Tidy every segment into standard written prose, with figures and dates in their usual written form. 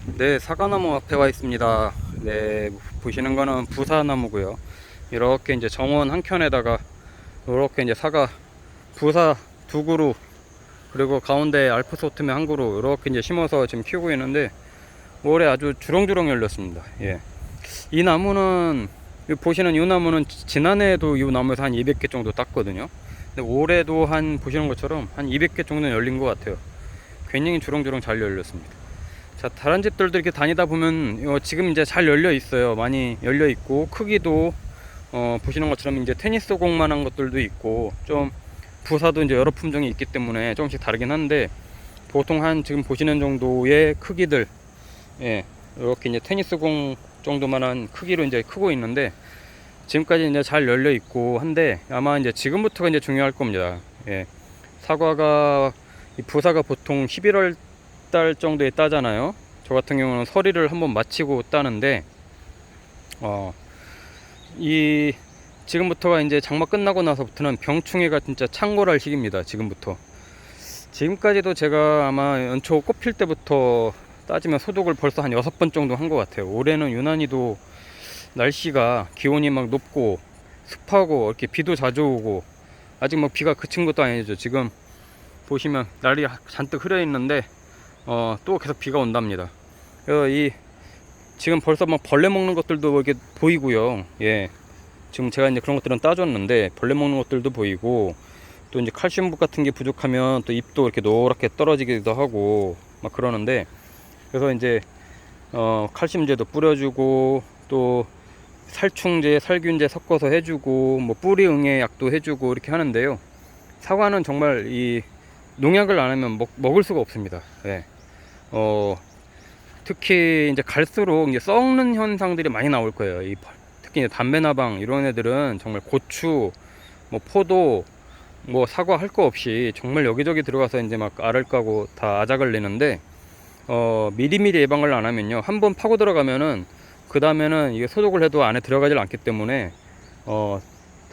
네, 사과나무 앞에 와 있습니다. 네, 보시는 거는 부사나무고요. 이렇게 이제 정원 한 켠에다가 이렇게 이제 사과 부사 두 그루 그리고 가운데 알프소트메 한 그루 이렇게 이제 심어서 지금 키우고 있는데 올해 아주 주렁주렁 열렸습니다. 예. 이 나무는 보시는 이 나무는 지난해에도 이 나무에서 한 200개 정도 땄거든요. 근데 올해도 한 보시는 것처럼 한 200개 정도는 열린 것 같아요. 굉장히 주렁주렁 잘 열렸습니다. 자, 다른 집들도 이렇게 다니다 보면 지금 이제 잘 열려 있어요. 많이 열려 있고 크기도 보시는 것처럼 이제 테니스 공만한 것들도 있고 좀 부사도 이제 여러 품종이 있기 때문에 조금씩 다르긴 한데 보통 한 지금 보시는 정도의 크기들, 예, 이렇게 이제 테니스 공 정도만한 크기로 이제 크고 있는데 지금까지 이제 잘 열려 있고 한데 아마 이제 지금부터가 이제 중요할 겁니다. 예, 사과가 이 부사가 보통 11월 달 정도에 따잖아요. 저 같은 경우는 서리를 한번 마치고 따는데 이 지금부터가 이제 장마 끝나고 나서부터는 병충해가 진짜 창궐할 시기입니다. 지금부터. 지금까지도 제가 아마 연초 꽃필 때부터 따지면 소독을 벌써 한 6번 정도 한 것 같아요. 올해는 유난히도 날씨가 기온이 막 높고 습하고 이렇게 비도 자주 오고 아직 뭐 비가 그친 것도 아니죠. 지금 보시면 날이 잔뜩 흐려 있는데 또 계속 비가 온답니다. 그래서 이 지금 벌써 막 벌레 먹는 것들도 이렇게 보이고요. 예. 지금 제가 이제 그런 것들은 따줬는데 벌레 먹는 것들도 보이고 또 이제 칼슘분 같은 게 부족하면 또 잎도 이렇게 노랗게 떨어지기도 하고 막 그러는데 그래서 이제 칼슘제도 뿌려주고 또 살충제, 살균제 섞어서 해주고 뭐 뿌리 응애 약도 해주고 이렇게 하는데요. 사과는 정말 이 농약을 안 하면 먹을 수가 없습니다. 예. 특히 이제 갈수록 이제 썩는 현상들이 많이 나올 거예요. 특히 이제 담배나방 이런 애들은 정말 고추, 뭐 포도, 뭐 사과 할 거 없이 정말 여기저기 들어가서 이제 막 알을 까고 다 아작을 내는데 미리미리 예방을 안 하면요, 한번 파고 들어가면은 그 다음에는 이게 소독을 해도 안에 들어가질 않기 때문에 더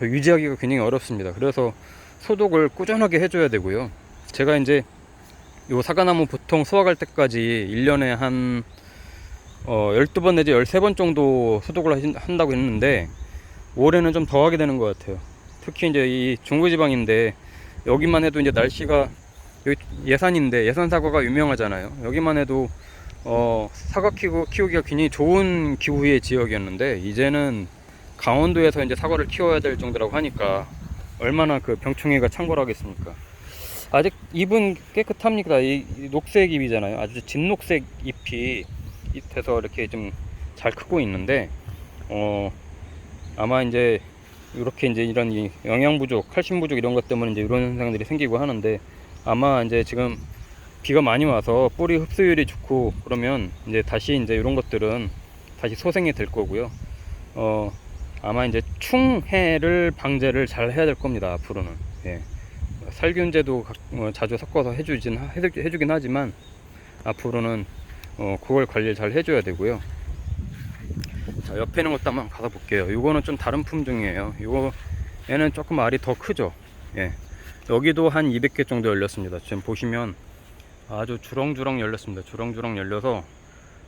유지하기가 굉장히 어렵습니다. 그래서 소독을 꾸준하게 해줘야 되고요. 제가 이제 요 사과나무 보통 수확할 때까지 1년에 한 12번 내지 13번 정도 소독을 한다고 했는데 올해는 좀 더 하게 되는 것 같아요. 특히 이제 이 중부지방인데 여기만 해도 이제 날씨가 여기 예산인데 예산 사과가 유명하잖아요. 여기만 해도 사과 키우기가 굉장히 좋은 기후의 지역이었는데 이제는 강원도에서 이제 사과를 키워야 될 정도라고 하니까 얼마나 그 병충해가 창궐하겠습니까. 아직 잎은 깨끗합니다. 이 녹색 잎이잖아요. 아주 진녹색 잎이 돼서 이렇게 좀 잘 크고 있는데 아마 이제 이렇게 이제 이런 이 영양 부족, 칼슘 부족 이런 것 때문에 이제 이런 현상들이 생기고 하는데 아마 이제 지금 비가 많이 와서 뿌리 흡수율이 좋고 그러면 이제 다시 이제 이런 것들은 다시 소생이 될 거고요. 아마 이제 충해를 방제를 잘 해야 될 겁니다. 앞으로는. 예. 살균제도 자주 섞어서 해주긴 하지만 앞으로는 그걸 관리를 잘 해줘야 되고요. 자, 옆에 있는 것도 한번 가서 볼게요. 이거는 좀 다른 품종이에요. 얘는 조금 알이 더 크죠. 예. 여기도 한 200개 정도 열렸습니다. 지금 보시면 아주 주렁주렁 열렸습니다. 주렁주렁 열려서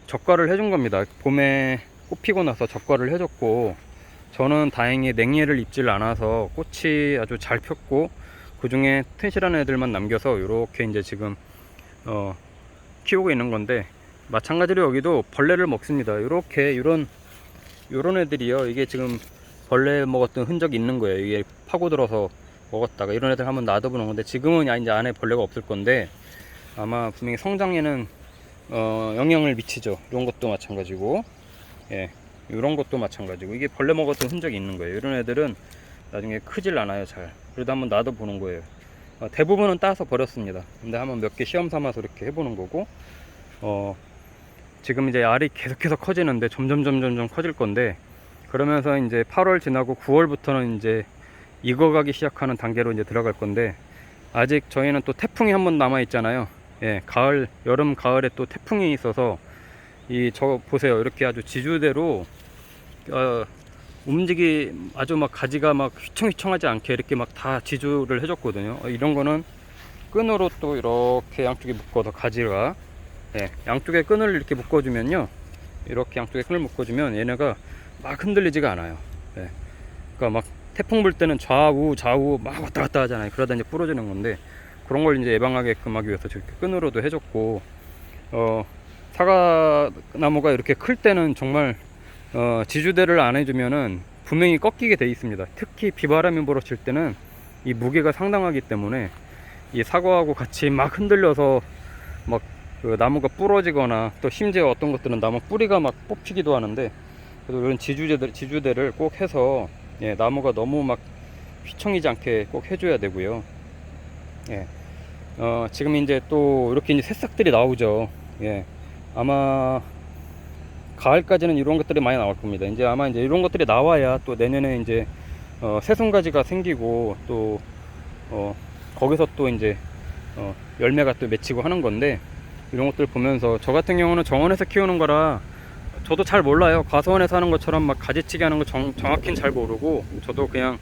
적과를 해준 겁니다. 봄에 꽃 피고 나서 적과를 해줬고 저는 다행히 냉해를 입질 않아서 꽃이 아주 잘 폈고 그 중에 튼실한 애들만 남겨서 이렇게 이제 지금 키우고 있는 건데 마찬가지로 여기도 벌레를 먹습니다. 이렇게 요런 애들이요. 이게 지금 벌레 먹었던 흔적이 있는 거예요. 이게 파고들어서 먹었다가 이런 애들 한번 놔둬보는 건데 지금은 이제 안에 벌레가 없을 건데 아마 분명히 성장에는 영향을 미치죠. 이런 것도 마찬가지고, 예, 이런 것도 마찬가지고 이게 벌레 먹었던 흔적이 있는 거예요. 이런 애들은 나중에 크질 않아요. 잘. 그래도 한번 놔둬보는 거예요. 대부분은 따서 버렸습니다. 근데 한번 몇 개 시험 삼아서 이렇게 해보는 거고 지금 이제 알이 계속해서 커지는데 점점 커질 건데 그러면서 이제 8월 지나고 9월부터는 이제 익어가기 시작하는 단계로 이제 들어갈 건데 아직 저희는 또 태풍이 한번 남아 있잖아요. 예, 여름 가을에 또 태풍이 있어서 저 보세요. 이렇게 아주 지주대로 아주 막 가지가 막 휘청휘청하지 않게 이렇게 막 다 지주를 해줬거든요. 이런 거는 끈으로 또 이렇게 양쪽에 묶어서 가지가 예, 양쪽에 끈을 이렇게 묶어주면요, 이렇게 양쪽에 끈을 묶어주면 얘네가 막 흔들리지가 않아요. 예, 그러니까 막 태풍 불 때는 좌우 막 왔다 갔다 하잖아요. 그러다 이제 부러지는 건데, 그런 걸 이제 예방하게끔 하기 위해서 저렇게 끈으로도 해줬고, 사과나무가 이렇게 클 때는 정말 지주대를 안 해주면은 분명히 꺾이게 돼 있습니다. 특히 비바람이 불어칠 때는 이 무게가 상당하기 때문에 이 사과하고 같이 막 흔들려서 막 그 나무가 부러지거나, 또 심지어 어떤 것들은 나무 뿌리가 막 뽑히기도 하는데, 그래서 이런 지주대를 꼭 해서, 예, 나무가 너무 막 휘청이지 않게 꼭 해줘야 되고요. 예, 지금 이제 또 이렇게 이제 새싹들이 나오죠. 예, 아마 가을까지는 이런 것들이 많이 나올 겁니다. 이제 아마 이제 이런 것들이 나와야 또 내년에 이제 새순가지가 생기고, 또 거기서 또 이제 열매가 또 맺히고 하는 건데, 이런 것들 보면서 저 같은 경우는 정원에서 키우는 거라 저도 잘 몰라요. 과수원에서 하는 것처럼 막 가지치기 하는 거 정확히는 잘 모르고, 저도 그냥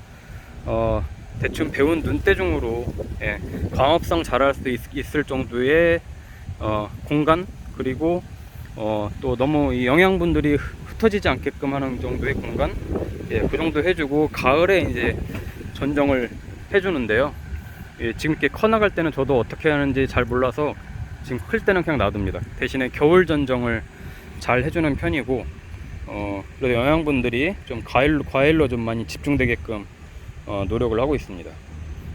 대충 배운 눈대중으로, 예, 광합성 잘할 수 있을 정도의 공간, 그리고 또 너무 이 영양분들이 흩어지지 않게끔 하는 정도의 공간, 예, 그 정도 해주고 가을에 이제 전정을 해주는데요. 예, 지금 이렇게 커나갈 때는 저도 어떻게 하는지 잘 몰라서 지금 클 때는 그냥 놔둡니다. 대신에 겨울 전정을 잘 해주는 편이고, 그래도 영양분들이 좀 과일로 좀 많이 집중되게끔 노력을 하고 있습니다.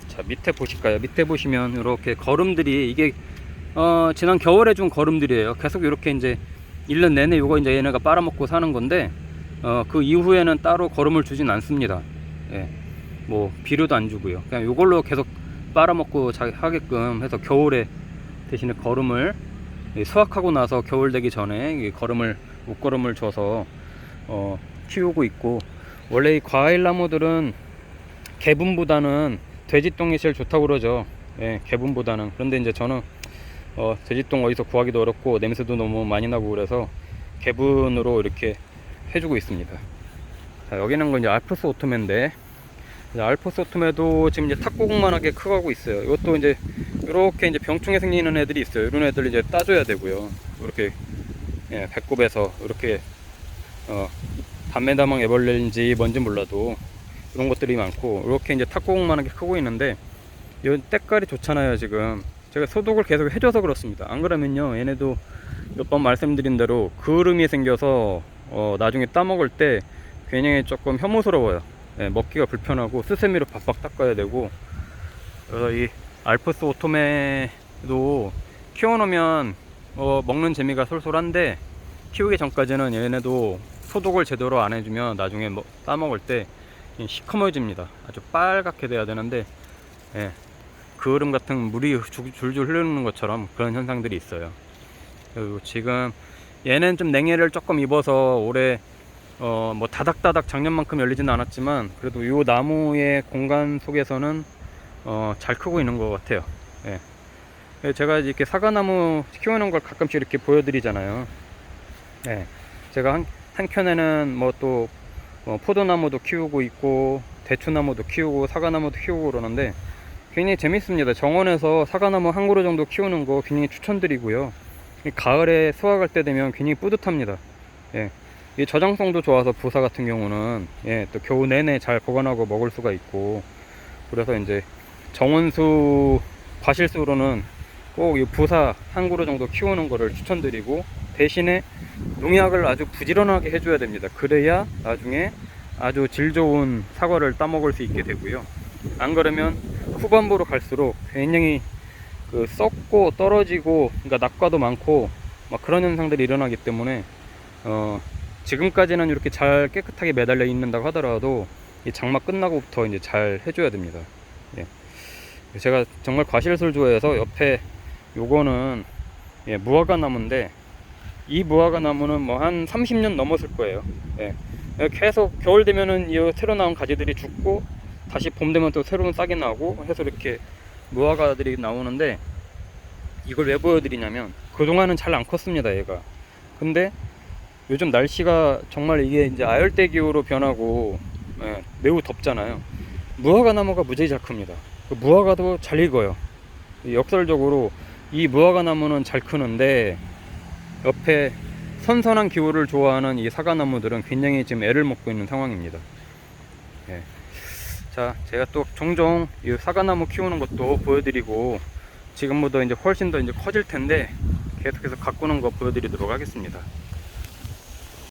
자, 밑에 보실까요? 밑에 보시면 이렇게 거름들이, 이게 지난 겨울에 준 거름들이에요. 계속 이렇게 이제 1년 내내 요거 이제 얘네가 빨아먹고 사는 건데, 그 이후에는 따로 거름을 주진 않습니다. 예, 뭐 비료도 안 주고요. 그냥 요걸로 계속 빨아먹고 하게끔 해서 겨울에 대신에 거름을, 수확하고 나서 겨울 되기 전에 옷거름을 줘서 키우고 있고, 원래 이 과일 나무들은 개분보다는 돼지똥이 제일 좋다고 그러죠. 예, 개분보다는. 그런데 이제 저는 돼지똥 어디서 구하기도 어렵고 냄새도 너무 많이 나고 그래서 개분으로 이렇게 해주고 있습니다. 자, 여기는 건 이제 알프스 오토메인데, 알프스 오토메도 지금 이제 탁구공만하게 커가고 있어요. 이것도 이제 이렇게 이제 병충해 생기는 애들이 있어요. 이런 애들 이제 따줘야 되고요. 이렇게, 예, 배꼽에서 이렇게 단매다망 애벌레인지 뭔지 몰라도 이런 것들이 많고, 이렇게 이제 탁구공만하게 크고 있는데, 이 때깔이 좋잖아요. 지금 제가 소독을 계속 해줘서 그렇습니다. 안 그러면요, 얘네도 몇 번 말씀드린 대로 그을음이 생겨서 나중에 따먹을 때 굉장히 조금 혐오스러워요. 예, 먹기가 불편하고 스세미로 박박 닦아야 되고. 그래서 이 알프스 오토메도 키워놓으면 먹는 재미가 솔솔한데, 키우기 전까지는 얘네도 소독을 제대로 안 해주면 나중에 따먹을 때 시커머집니다. 아주 빨갛게 돼야 되는데, 예, 그을음 같은 물이 줄줄 흐르는 것처럼 그런 현상들이 있어요. 그리고 지금 얘는 좀 냉해를 조금 입어서 올해 뭐 다닥다닥 작년만큼 열리지는 않았지만, 그래도 이 나무의 공간 속에서는 잘 크고 있는 것 같아요. 예. 제가 이렇게 사과나무 키우는 걸 가끔씩 이렇게 보여드리잖아요. 예. 제가 한켠에는 뭐 또 포도나무도 키우고 있고, 대추나무도 키우고, 사과나무도 키우고 그러는데 굉장히 재밌습니다. 정원에서 사과나무 한 그루 정도 키우는 거 굉장히 추천드리고요. 가을에 수확할 때 되면 굉장히 뿌듯합니다. 예. 이 저장성도 좋아서 부사 같은 경우는, 예, 또 겨우 내내 잘 보관하고 먹을 수가 있고, 그래서 이제 정원수 과실수로는 꼭 이 부사 한 그루 정도 키우는 거를 추천드리고, 대신에 농약을 아주 부지런하게 해줘야 됩니다. 그래야 나중에 아주 질 좋은 사과를 따먹을 수 있게 되고요. 안 그러면 후반부로 갈수록 굉장히 썩고 떨어지고, 그러니까 낙과도 많고 막 그런 현상들이 일어나기 때문에 지금까지는 이렇게 잘 깨끗하게 매달려 있는다고 하더라도 이 장마 끝나고부터 이제 잘 해줘야 됩니다. 예. 제가 정말 과실술 좋아해서 옆에 요거는, 예, 무화과 나무인데, 이 무화과 나무는 뭐 한 30년 넘었을 거예요. 예. 계속 겨울 되면은 이 새로 나온 가지들이 죽고, 다시 봄 되면 또 새로운 싹이 나고 해서 이렇게 무화과들이 나오는데, 이걸 왜 보여드리냐면, 그동안은 잘 안 컸습니다, 얘가. 근데 요즘 날씨가 정말 이게 이제 아열대 기후로 변하고, 예, 매우 덥잖아요. 무화과 나무가 무지하게 잘 큽니다. 무화과도 잘 익어요. 역설적으로 이 무화과 나무는 잘 크는데 옆에 선선한 기후를 좋아하는 이 사과나무들은 굉장히 지금 애를 먹고 있는 상황입니다. 예. 자, 제가 또 종종 이 사과나무 키우는 것도 보여드리고 지금보다 이제 훨씬 더 이제 커질 텐데 계속해서 가꾸는 거 보여드리도록 하겠습니다.